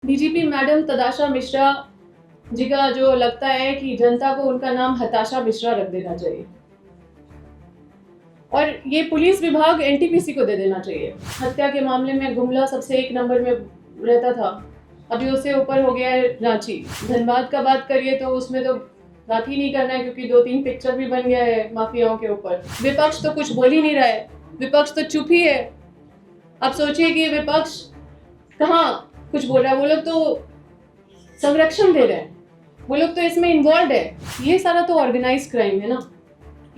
DGP madam तदाशा Mishra ji का जो लगता है कि जनता को उनका नाम हताशा मिश्रा रख देना चाहिए और ये पुलिस विभाग एनटीपीसी को दे देना चाहिए। हत्या के मामले में गुमला सबसे एक नंबर में रहता था, अभी उससे ऊपर हो गया है रांची। धनबाद का बात करिए तो उसमें तो बात ही नहीं करना है, क्योंकि 2-3 पिक्चर भी बन गया है माफियाओं के ऊपर। विपक्ष तो कुछ बोल ही नहीं रहा है, विपक्ष तो चुप ही है। अब सोचिए कि विपक्ष कहाँ कुछ बोल रहा है, वो लोग तो संरक्षण दे रहे हैं, वो लोग तो इसमें इन्वॉल्व है। ये सारा तो ऑर्गेनाइज क्राइम है ना,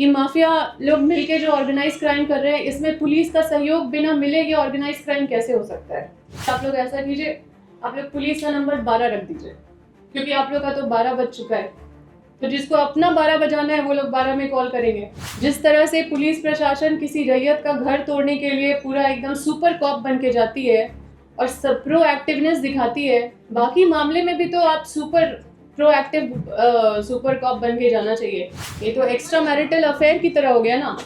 ये माफिया लोग मिलके जो ऑर्गेनाइज क्राइम कर रहे हैं, इसमें पुलिस का सहयोग बिना मिले ये ऑर्गेनाइज क्राइम कैसे हो सकता है। आप लोग ऐसा कीजिए, आप लोग पुलिस का नंबर 12 रख दीजिए, क्योंकि आप लोग का तो 12 बज चुका है, तो जिसको अपना 12 बजाना है वो लोग 12 में कॉल करेंगे। जिस तरह से पुलिस प्रशासन किसी रैयत का घर तोड़ने के लिए पूरा एकदम सुपर कॉप बन के जाती है और सब प्रो एक्टिवनेस दिखाती है, बाकी मामले में भी तो आप सुपर प्रोएक्टिव सुपर कॉप बन के जाना चाहिए। ये तो एक्स्ट्रा मैरिटल अफेयर की तरह हो गया ना।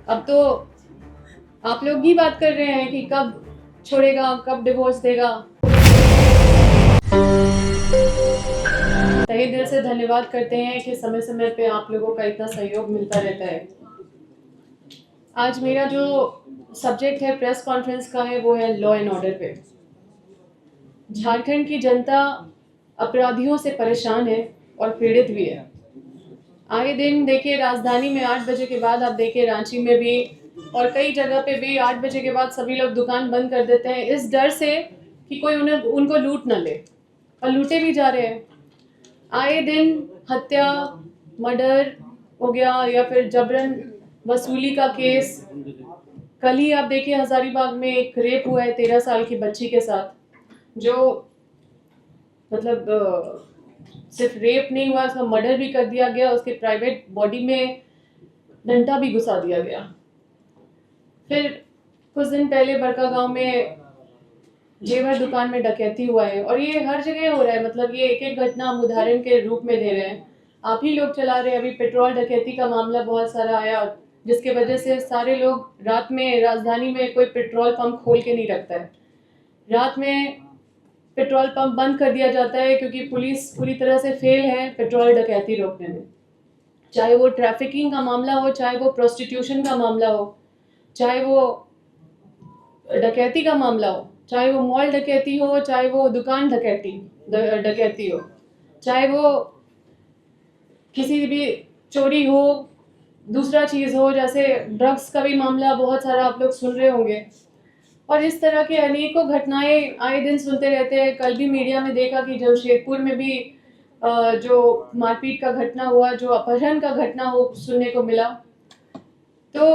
अब तो आप लोग ही बात कर रहे हैं कि कब छोड़ेगा, कब डिवोर्स देगा। तहे दिल से धन्यवाद करते हैं कि समय समय पे आप लोगों का इतना सहयोग मिलता रहता है। आज मेरा जो सब्जेक्ट है प्रेस कॉन्फ्रेंस का है, वो है लॉ एंड ऑर्डर पे। झारखंड की जनता अपराधियों से परेशान है और पीड़ित भी है। आए दिन देखिए राजधानी में 8 बजे के बाद, आप देखिए रांची में भी और कई जगह पे भी 8 बजे के बाद सभी लोग दुकान बंद कर देते हैं, इस डर से कि कोई उनको लूट ना ले, और लूटे भी जा रहे हैं। आए दिन हत्या, मर्डर हो गया या फिर जबरन वसूली का केस। कल ही आप देखिए हजारीबाग में एक रेप हुआ है 13 साल की बच्ची के साथ, जो मतलब सिर्फ रेप नहीं हुआ, उसका मर्डर भी कर दिया गया, उसके प्राइवेट बॉडी में डंडा भी घुसा दिया गया। फिर कुछ दिन पहले बड़का गांव में जेवर दुकान में डकैती हुआ है, और ये हर जगह हो रहा है। मतलब ये एक एक घटना हम उदाहरण के रूप में दे रहे हैं, आप ही लोग चला रहे हैं। अभी पेट्रोल डकैती का मामला बहुत सारा आया, जिसके वजह से सारे लोग रात में, राजधानी में कोई पेट्रोल पंप खोल के नहीं रखता है, रात में पेट्रोल पंप बंद कर दिया जाता है, क्योंकि पुलिस पूरी तरह से फेल है पेट्रोल डकैती रोकने में। चाहे वो ट्रैफिकिंग का मामला हो, चाहे वो प्रोस्टिट्यूशन का मामला हो, चाहे वो डकैती का मामला हो, चाहे वो मॉल डकैती हो, चाहे वो दुकान डकैती हो, चाहे वो किसी भी चोरी हो, दूसरा चीज हो, जैसे ड्रग्स का भी मामला बहुत सारा आप लोग सुन रहे होंगे। और इस तरह के अनेकों घटनाएं आए दिन सुनते रहते हैं। कल भी मीडिया में देखा कि जमशेदपुर में भी जो मारपीट का घटना हुआ, जो अपहरण का घटना हो सुनने को मिला। तो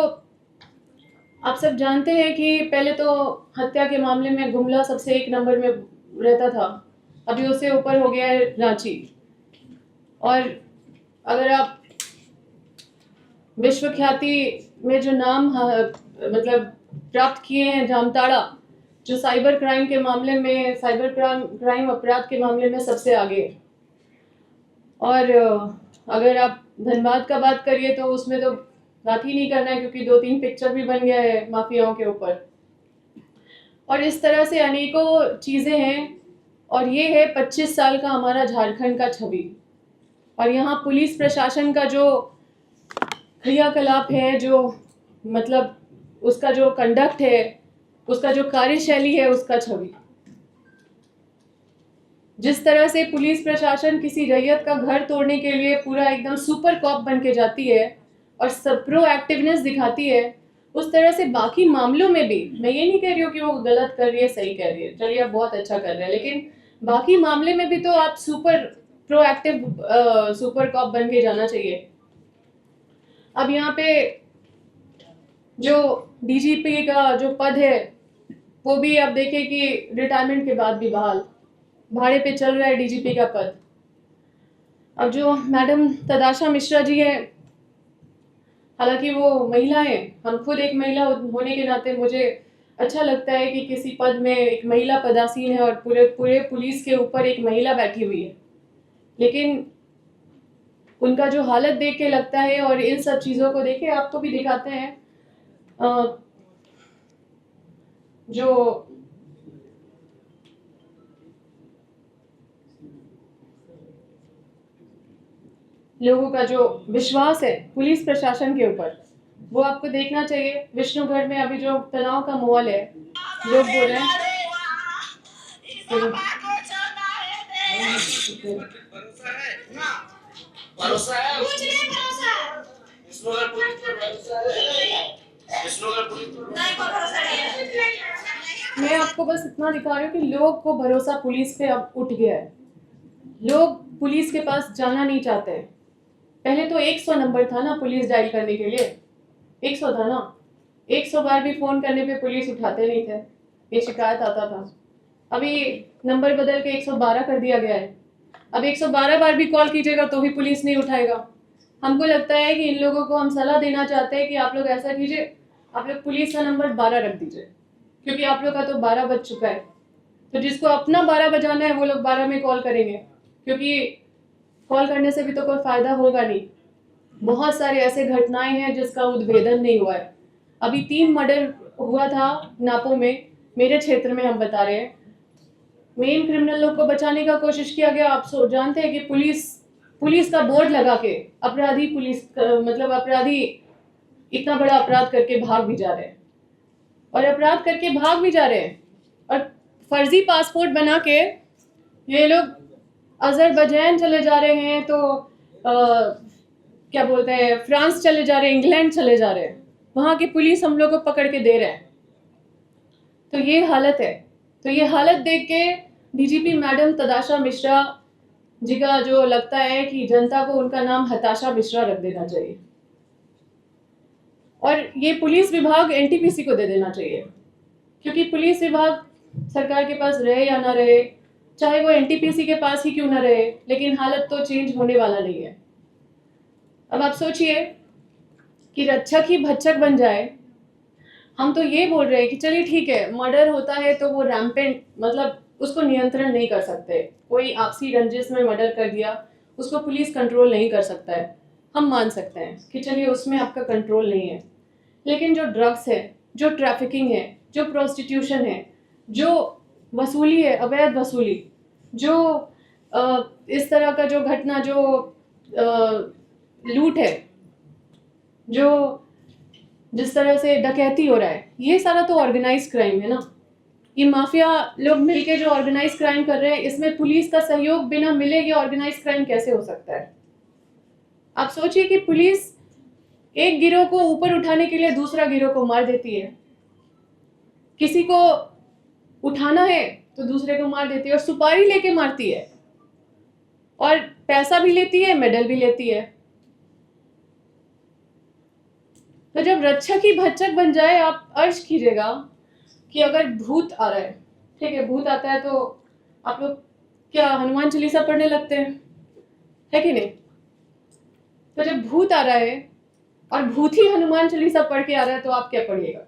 आप सब जानते हैं कि पहले तो हत्या के मामले में गुमला सबसे एक नंबर में रहता था, अभी उससे ऊपर हो गया है रांची। और अगर आप विश्व ख्याति में जो नाम मतलब प्राप्त किए हैं जामताड़ा, जो साइबर क्राइम के मामले में, साइबर क्राइम अपराध के मामले में सबसे आगे। और अगर आप धनबाद का बात करिए तो उसमें तो बात ही नहीं करना है, क्योंकि 2-3 पिक्चर भी बन गया है माफियाओं के ऊपर। और इस तरह से अनेकों चीजें हैं, और ये है 25 साल का हमारा झारखंड का छवि। और यहाँ पुलिस प्रशासन का जो क्रियाकलाप है, जो मतलब उसका जो कंडक्ट है, उसका जो कार्यशैली है, उसका छवि। जिस तरह से पुलिस प्रशासन किसी रैयत का घर तोड़ने के लिए पूरा एकदम सुपर कॉप बन के जाती है और सब प्रो एक्टिवनेस दिखाती है, उस तरह से बाकी मामलों में भी, मैं ये नहीं कह रही हूँ कि वो गलत कर रही है, सही कर रही है, चलिए आप बहुत अच्छा कर रहे हैं, लेकिन बाकी मामले में भी तो आप सुपर प्रोएक्टिव सुपर कॉप बन के जाना चाहिए। अब यहाँ पे जो डीजीपी का जो पद है, वो भी आप देखें कि रिटायरमेंट के बाद भी बहाल, भाड़े पे चल रहा है डीजीपी का पद। अब जो मैडम तदाशा मिश्रा जी है, हालांकि वो महिला है, हम खुद एक महिला होने के नाते मुझे अच्छा लगता है कि किसी पद में एक महिला पदासीन है और पूरे पूरे पुलिस के ऊपर एक महिला बैठी हुई है, लेकिन उनका जो हालत देख के लगता है, और इन सब चीज़ों को देखे आपको भी दिखाते हैं, जो लोगों का जो विश्वास है पुलिस प्रशासन के ऊपर, वो आपको देखना चाहिए। विष्णुगढ़ में अभी जो तनाव का माहौल है, लोग बोल रहे हैं मैं आपको बस इतना दिखा रही हूँ कि लोग को भरोसा पुलिस पे अब उठ गया है। लोग पुलिस के पास जाना नहीं चाहते। पहले तो 100 नंबर था ना पुलिस डायल करने के लिए, 100 था ना, 100 बार भी फोन करने पे पुलिस उठाते नहीं थे, ये शिकायत आता था। अभी नंबर बदल के 112 कर दिया गया है। अब 112 बार भी कॉल कीजिएगा तो भी पुलिस नहीं उठाएगा। हमको लगता है कि इन लोगों को हम सलाह देना चाहते हैं कि आप लोग ऐसा कीजिए, आप लोग पुलिस का नंबर 12 रख दीजिए, क्योंकि आप लोग का तो 12 बज चुका है। तो जिसको अपना 12 बजाना है वो लोग 12 में कॉल करेंगे, क्योंकि कॉल करने से भी तो कोई फायदा होगा नहीं। बहुत सारे ऐसे घटनाएं हैं जिसका उद्भेदन नहीं हुआ है। अभी 3 मर्डर हुआ था नापो में, मेरे क्षेत्र में हम बता रहे हैं। मेन क्रिमिनल लोग को बचाने का कोशिश किया गया। आप जानते हैं कि पुलिस का बोर्ड लगा के अपराधी मतलब अपराधी इतना बड़ा अपराध करके भाग भी जा रहे हैं, और अपराध करके भाग भी जा रहे हैं, और फर्जी पासपोर्ट बना के ये लोग अजरबैजान चले जा रहे हैं, तो क्या बोलते हैं, फ्रांस चले जा रहे हैं, इंग्लैंड चले जा रहे हैं, वहां की पुलिस हम लोग को पकड़ के दे रहे हैं। तो ये हालत है। तो ये हालत देख के डीजीपी मैडम तदाशा मिश्रा जी का जो लगता है कि जनता को उनका नाम हताशा मिश्रा रख देना चाहिए, और ये पुलिस विभाग एनटीपीसी को दे देना चाहिए, क्योंकि पुलिस विभाग सरकार के पास रहे या ना रहे, चाहे वो एनटीपीसी के पास ही क्यों ना रहे, लेकिन हालत तो चेंज होने वाला नहीं है। अब आप सोचिए कि रक्षक ही भक्षक बन जाए। हम तो ये बोल रहे हैं कि चलिए ठीक है, मर्डर होता है तो वो रैम्पेंट, मतलब उसको नियंत्रण नहीं कर सकते। कोई आपसी रंजिश में मर्डर कर दिया, उसको पुलिस कंट्रोल नहीं कर सकता है, हम मान सकते हैं कि चलिए उसमें आपका कंट्रोल नहीं है। लेकिन जो ड्रग्स है, जो ट्रैफिकिंग है, जो प्रोस्टिट्यूशन है, जो वसूली है, अवैध वसूली, जो इस तरह का जो घटना, जो लूट है, जो जिस तरह से डकैती हो रहा है, ये सारा तो ऑर्गेनाइज क्राइम है ना। ये माफिया लोग मिलके जो ऑर्गेनाइज क्राइम कर रहे हैं, इसमें पुलिस का सहयोग बिना मिले ये ऑर्गेनाइज क्राइम कैसे हो सकता है? आप सोचिए कि पुलिस एक गिरोह को ऊपर उठाने के लिए दूसरा गिरोह को मार देती है, किसी को उठाना है तो दूसरे को मार देती है, और सुपारी लेके मारती है, और पैसा भी लेती है, मेडल भी लेती है। तो जब रक्षक ही भक्षक बन जाए, आप अर्ज कीजिएगा कि अगर भूत आ रहा है, ठीक है, भूत आता है तो आप लोग क्या हनुमान चालीसा पढ़ने लगते हैं, है कि नहीं? तो जब भूत आ रहा है और भूत ही हनुमान चालीसा पढ़ के आ रहा है, तो आप क्या पढ़िएगा?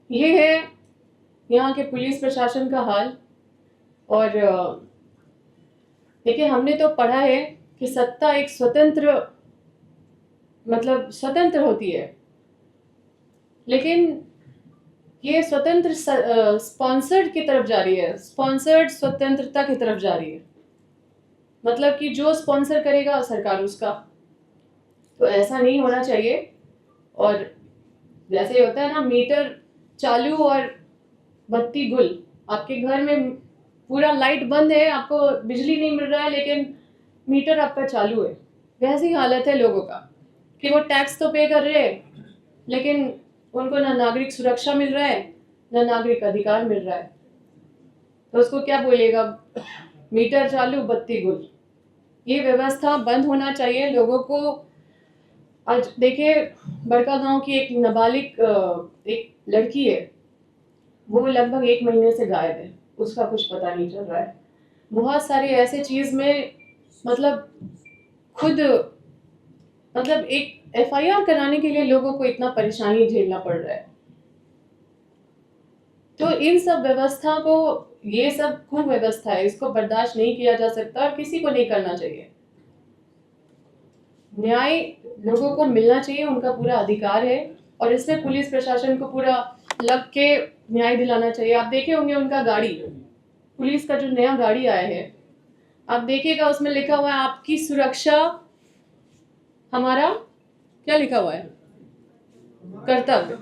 ये है यहाँ के पुलिस प्रशासन का हाल। और देखिए, हमने तो पढ़ा है कि सत्ता एक स्वतंत्र, मतलब स्वतंत्र होती है, लेकिन ये स्वतंत्र स्पॉन्सर्ड की तरफ जा रही है, स्पॉन्सर्ड स्वतंत्रता की तरफ जा रही है। मतलब कि जो स्पॉन्सर करेगा सरकार उसका, तो ऐसा नहीं होना चाहिए। और जैसे होता है ना, मीटर चालू और बत्ती गुल। आपके घर में पूरा लाइट बंद है, आपको बिजली नहीं मिल रहा है, लेकिन मीटर आपका चालू है। वैसी हालत है लोगों का कि वो टैक्स तो पे कर रहे हैं, लेकिन उनको ना नागरिक सुरक्षा मिल रहा है, ना नागरिक अधिकार मिल रहा है। तो उसको क्या बोलेगा? मीटर चालू बत्ती गुल। ये व्यवस्था बंद होना चाहिए लोगों को। आज देखिए, बड़का गांव की एक नाबालिग एक लड़की है, वो लगभग 1 महीने से गायब है, उसका कुछ पता नहीं चल रहा है। बहुत सारी ऐसे चीज में मतलब खुद मतलब एक एफआईआर कराने के लिए लोगों को इतना परेशानी झेलना पड़ रहा है। तो इन सब व्यवस्था को, ये सब कुव्यवस्था है, इसको बर्दाश्त नहीं किया जा सकता और किसी को नहीं करना चाहिए। न्याय लोगों को मिलना चाहिए, उनका पूरा अधिकार है, और इसमें पुलिस प्रशासन को पूरा लग के न्याय दिलाना चाहिए। आप देखे होंगे उनका गाड़ी, पुलिस का जो नया गाड़ी आया है, आप देखिएगा उसमें लिखा हुआ है आपकी सुरक्षा हमारा, क्या लिखा हुआ है, कर्तव्य।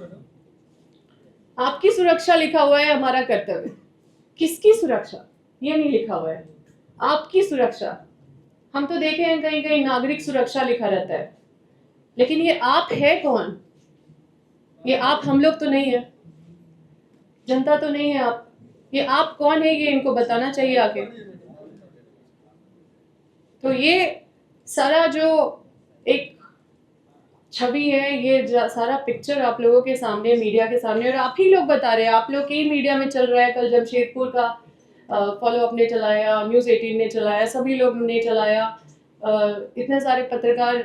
आपकी सुरक्षा लिखा हुआ है हमारा कर्तव्य। किसकी सुरक्षा ये नहीं लिखा हुआ है, आपकी सुरक्षा। हम तो देखे हैं कहीं कहीं नागरिक सुरक्षा लिखा रहता है, लेकिन ये आप है कौन? ये आप हम लोग तो नहीं है, जनता तो नहीं है आप। ये आप कौन है ये इनको बताना चाहिए आके। तो ये सारा जो एक छवि है, ये सारा पिक्चर आप लोगों के सामने, मीडिया के सामने, और आप ही लोग बता रहे हैं, आप लोग के ही मीडिया में चल रहा है। कल जमशेदपुर का फॉलो अप ने चलाया, न्यूज़ 18 ने चलाया, सभी लोग ने चलाया, इतने सारे पत्रकार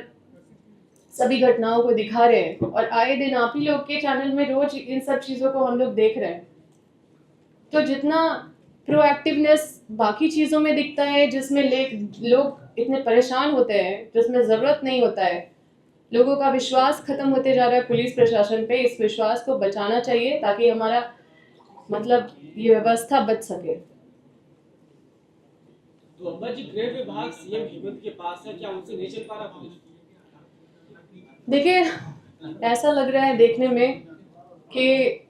सभी घटनाओं को दिखा रहे हैं, और आए दिन आप ही लोग के चैनल में रोज इन सब चीजों को हम लोग देख रहे हैं। तो जितना प्रोएक्टिवनेस बाकी चीजों में दिखता है, जिसमें लोग इतने परेशान होते हैं, जिसमें जरूरत नहीं होता है, लोगों का विश्वास खत्म होते जा रहा है पुलिस प्रशासन पे। इस विश्वास को बचाना चाहिए ताकि हमारा मतलब ये व्यवस्था बच सके। तो अब्बा जी, गृह विभाग सीएम हेमंत के पास है, क्या उनसे नहीं चल पा रहा पुलिस? देखिए, ऐसा लग रहा है देखने में कि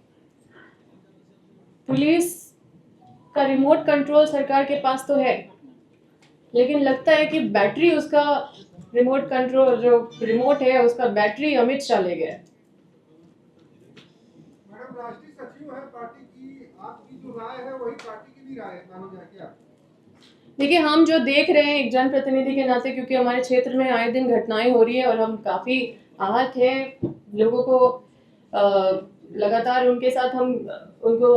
पुलिस का रिमोट कंट्रोल सरकार के पास तो है, लेकिन लगता है कि बैटरी उसका, रिमोट कंट्रोल जो रिमोट है उसका बैटरी अमित शाह ले गया है। मैडम, राष्ट्रीय सचिव है पार्टी की, आपकी जो राय है वही पार्टी की भी राय मानी जाए क्या? देखिए, हम जो देख रहे हैं एक जनप्रतिनिधि के नाते, क्योंकि हमारे क्षेत्र में आए दिन घटनाएं हो रही है और हम काफी आहत हैं, लोगों को लगातार उनके साथ हम उनको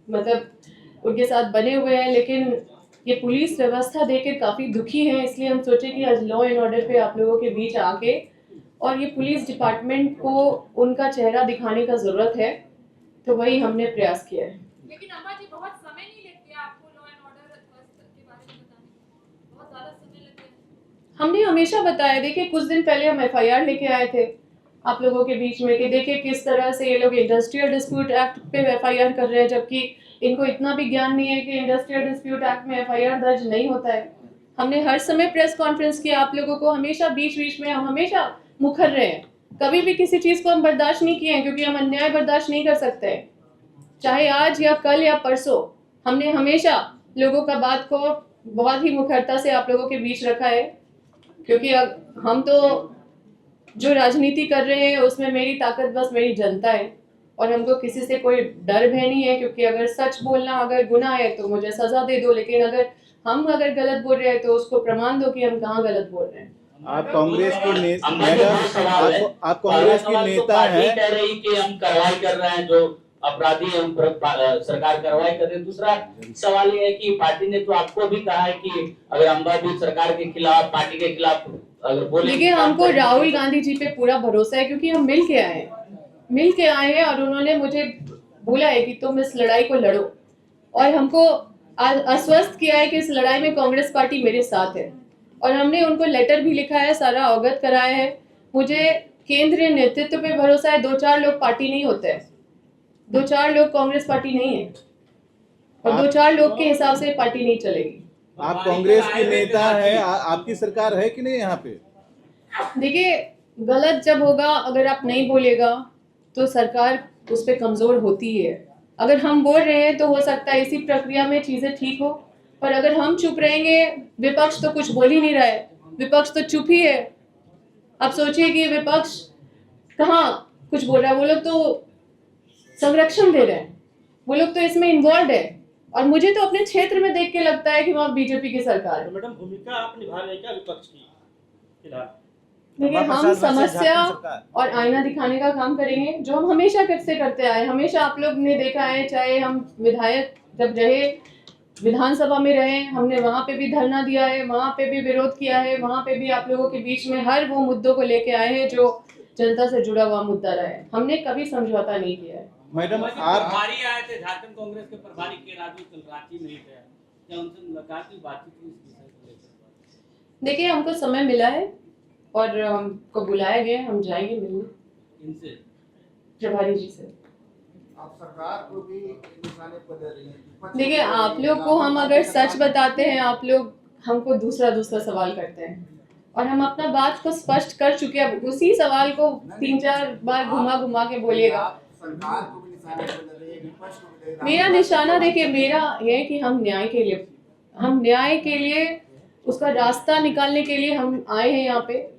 मतलब उनके साथ बने हुए हैं, लेकिन ये पुलिस व्यवस्था देकर काफी दुखी हैं। इसलिए हम सोचे कि आज लॉ एंड ऑर्डर पे आप लोगों के बीच आके और ये पुलिस डिपार्टमेंट को उनका चेहरा दिखाने का जरूरत है, तो वही हमने प्रयास किया है। लेकिन अम्मा जी, बहुत समय नहीं लगते आपको लॉ एंड ऑर्डर के बारे में बताने में, बहुत ज्यादा समय लगता है। हमने हमेशा बताया, देखिए कुछ दिन पहले हम एफआईआर लेके आए थे आप लोगों के बीच में कि देखिए किस तरह से ये लोग इंडस्ट्रियल डिस्प्यूट एक्ट पे एफआईआर कर रहे हैं, जबकि इनको इतना भी ज्ञान नहीं है कि इंडस्ट्रियल डिस्प्यूट एक्ट में एफआईआर दर्ज नहीं होता है। हमने हर समय प्रेस कॉन्फ्रेंस किया आप लोगों को, हमेशा बीच बीच में हम हमेशा मुखर रहे हैं। कभी भी किसी चीज को हम बर्दाश्त नहीं किए हैं, क्योंकि हम अन्याय बर्दाश्त नहीं कर सकते, चाहे आज या कल या परसों। हमने हमेशा लोगों का बात को बहुत ही मुखरता से आप लोगों के बीच रखा है, क्योंकि अब हम तो जो राजनीति कर रहे हैं उसमें मेरी ताकत बस मेरी जनता है, और हमको किसी से कोई डर भय नहीं है। क्योंकि अगर सच बोलना अगर गुनाह है तो मुझे सजा दे दो, लेकिन अगर हम गलत बोल रहे हैं तो उसको प्रमाण दो कि हम कहाँ गलत बोल रहे हैं। आप कांग्रेस की मैडम, आप कांग्रेस की नेता हैं, कह रही कि हम कार्रवाई कर रहे हैं, जो अपराधी हम सरकार कार्रवाई कर रही है। दूसरा सवाल ये है कि पार्टी ने तो आपको भी कहा है कि अगर अम्बा भी सरकार के खिलाफ, पार्टी के खिलाफ अगर बोले। देखिए, हमको राहुल गांधी जी पे पूरा भरोसा है, क्योंकि हम मिल के आए हैं और उन्होंने मुझे बोला है कि तुम इस लड़ाई को लड़ो, और हमको आश्वस्त किया है कि इस लड़ाई में कांग्रेस पार्टी मेरे साथ है, और हमने उनको लेटर भी लिखा है, सारा अवगत कराया है। मुझे केंद्रीय नेतृत्व पे भरोसा है। 2-4 लोग पार्टी नहीं होते हैं, 2-4 लोग कांग्रेस पार्टी नहीं है, और 2-4 लोग के हिसाब से पार्टी नहीं चलेगी। आप कांग्रेस की नेता है, आपकी सरकार है कि नहीं यहाँ पे? देखिए, गलत जब होगा, अगर आप नहीं बोलेगा तो सरकार उस पर कमजोर होती है। अगर हम बोल रहे हैं तो हो सकता है इसी प्रक्रिया में चीजें ठीक हो, पर अगर हम चुप रहेंगे, विपक्ष तो कुछ बोल ही नहीं रहा है, विपक्ष तो चुप ही है। आप सोचिए कि विपक्ष कहाँ कुछ बोल रहा है, वो लोग तो संरक्षण दे रहे हैं, वो लोग तो इसमें इन्वॉल्व है, और मुझे तो अपने क्षेत्र में देख के लगता है कि वहाँ बीजेपी की सरकार है। तो मैडम, भूमिका आप निभा रहे हैं क्या विपक्ष की फिलहाल? देखिए, हम समस्या और आईना दिखाने का काम करेंगे, जो हम हमेशा से करते आए। हमेशा आप लोग ने देखा है, चाहे हम विधायक जब रहे, विधानसभा में रहे, हमने वहां पे भी धरना दिया है, वहां पे भी विरोध किया है, वहां पे भी आप लोगों के बीच में हर वो मुद्दों को लेके आए हैं जो जनता से जुड़ा हुआ मुद्दा रहा है। हमने कभी समझौता नहीं किया है। मैडम, आप प्रभारी आए थे झारखंड कांग्रेस के प्रभारी के राजू कल रांची में थे, क्या उनसे मुलाकात की, बातचीत हुई इस विषय को लेकर? देखिए, हमको समय मिला है और हमको बुलाया गया, हम जाएंगे मिलने इनसे प्रभारी जी से। आप सरकार को भी निशाने पर दे रही हैं। देखिए, आप लोग को हम अगर सच बताते हैं, आप लोग हमको दूसरा दूसरा सवाल करते हैं और हम अपना बात को स्पष्ट कर चुके हैं। अब उसी सवाल को 3-4 बार घुमा घुमा के बोलिएगा। सरकार को भी निशाना बना रहे हैं, विपक्ष को भी दे रहे हैं। मेरा निशाना देखिए, मेरा ये है कि हम न्याय के लिए उसका रास्ता निकालने के लिए हम आए हैं यहाँ पे।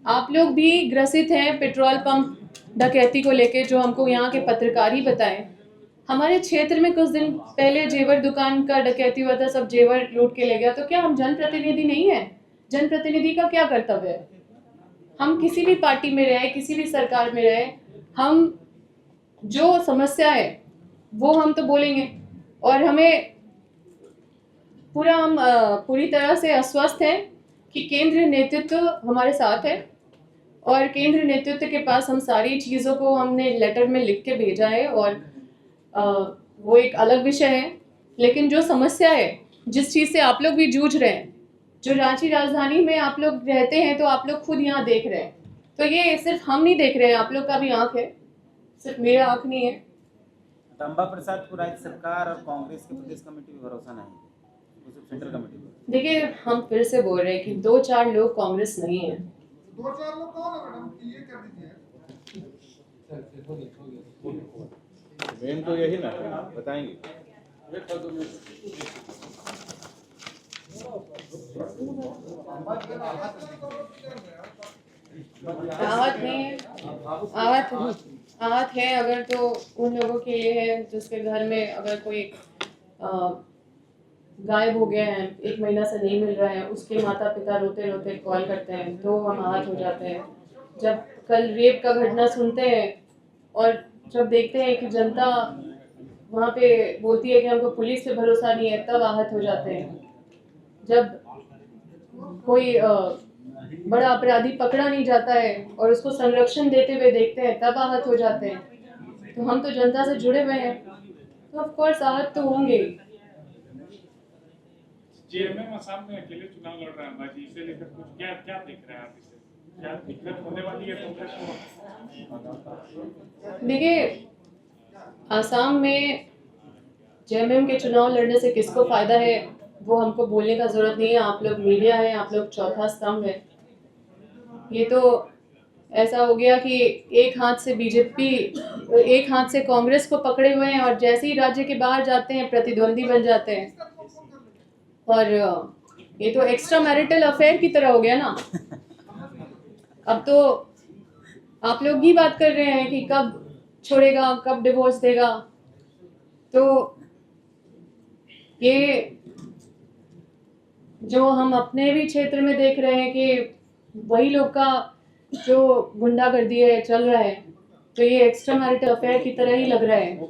आप लोग भी ग्रसित हैं पेट्रोल पंप डकैती को लेके, जो हमको यहाँ के पत्रकार ही बताएं। हमारे क्षेत्र में कुछ दिन पहले जेवर दुकान का डकैती हुआ था, सब जेवर लूट के ले गया। तो क्या हम जनप्रतिनिधि नहीं है? जनप्रतिनिधि का क्या कर्तव्य है? हम किसी भी पार्टी में रहे, किसी भी सरकार में रहे, हम जो समस्या है वो हम तो बोलेंगे। और हमें हम पूरी तरह से आश्वस्त हैं कि केंद्रीय नेतृत्व हमारे साथ है और केंद्रीय नेतृत्व के पास हम सारी चीज़ों को हमने लेटर में लिख के भेजा है। और वो एक अलग विषय है, लेकिन जो समस्या है, जिस चीज़ से आप लोग भी जूझ रहे हैं, जो रांची राजधानी में आप लोग रहते हैं, तो आप लोग खुद यहाँ देख रहे हैं। तो ये सिर्फ हम नहीं देख रहे हैं, आप लोग का भी आँख है, सिर्फ मेरा आँख नहीं है। अंबा प्रसाद को राज्य सरकार और कांग्रेस की प्रदेश कमेटी पे भरोसा नहीं, वो सिर्फ सेंट्रल कमेटी पर। देखिए, हम फिर से बोल रहे हैं कि 2-4 लोग कांग्रेस नहीं है। 2-4 लोग कौन है मैडम, क्लियर कर दीजिए। मेन तो यही ना बताएंगे। आहत नहीं है, आहत है अगर तो उन लोगों के लिए है जिसके घर में अगर कोई गायब हो गया है, 1 महीना से नहीं मिल रहा है, उसके माता पिता रोते रोते कॉल करते हैं, तो हम आहत हो जाते हैं। जब कल रेप का घटना सुनते हैं और जब देखते हैं कि जनता वहाँ पे बोलती है कि हमको पुलिस पे भरोसा नहीं है, तब आहत हो जाते हैं। जब कोई बड़ा अपराधी पकड़ा नहीं जाता है और उसको संरक्षण देते हुए देखते हैं, तब आहत हो जाते हैं। तो हम तो जनता से जुड़े हुए हैं, तो ऑफ कोर्स आहत तो होंगे। जेएमएम असम में अकेले चुनाव लड़ रहे हैं बाजी, इसे लेकर कुछ क्या क्या देख रहे हैं आप? इसे क्या दिक्कत होने वाली है कांग्रेस को? देखिए, आसाम में जेएमएम के चुनाव लड़ने से किसको फायदा है वो हमको बोलने का जरूरत नहीं है। आप लोग मीडिया है, आप लोग चौथा स्तंभ है। ये तो ऐसा हो गया कि एक हाथ से बीजेपी, एक हाथ से कांग्रेस को पकड़े हुए हैं और जैसे ही राज्य के बाहर जाते हैं प्रतिद्वंदी बन जाते हैं। और ये तो एक्स्ट्रा मैरिटल अफेयर की तरह हो गया ना। अब तो आप लोग ही बात कर रहे हैं कि कब छोड़ेगा, कब डिवोर्स देगा। तो ये जो हम अपने भी क्षेत्र में देख रहे हैं कि वही लोग का जो गुंडागर्दी है चल रहा है, तो ये एक्स्ट्रा मैरिटल अफेयर की तरह ही लग रहा है।